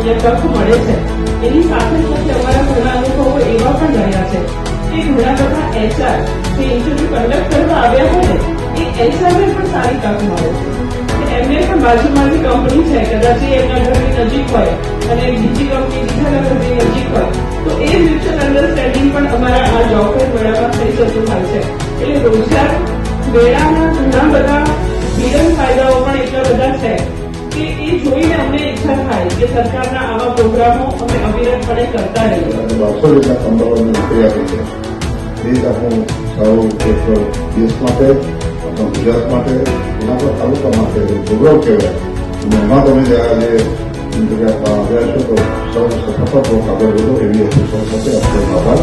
જે તક મળે છે એની સાથે સાથે અમારા ઘણા અનુભવો એવા પણ રહ્યા છે કે ઘણા બધા એચઆર જે ઇન્ટરવ્યુ કન્ડક્ટ કરવા આવ્યા હોય ને એ એચઆરને પણ સારી તક મળે છે. એમને પણ બાજુમાંથી કંપની છે, કદાચ એ એમના ઘરની નજીક હોય અને બીજી કંપની બીજા ઘરની નજીક હોય તો એ મ્યુચ્યુઅલ અન્ડરસ્ટેન્ડિંગ પણ અમારા આ જોબ ફેર મેળામાં થઈ જતું હોય છે. એટલે રોજગાર મેળાના ઘણા બધા વિરલ ફાયદાઓ પણ એટલા બધા છે કે એ જોઈને અમને ઈચ્છા થાય કે સરકારના આવા પ્રોગ્રામો અમે અવિરતપણે કરતા રહીએ. 200 જેટલા કંપનીઓને નોકરી આપી છે. એ જ આપણું સારું એક દેશ માટે, આપણા ગુજરાત માટે, એના પર તાલુકા માટે ગૌરવ કહેવાય. અને એમાં તમે આજે જગ્યા આવ્યા છો તો સૌ સફળતાપૂર્વક આગળ વધો એવી અપેક્ષા સાથે આપણે આભાર.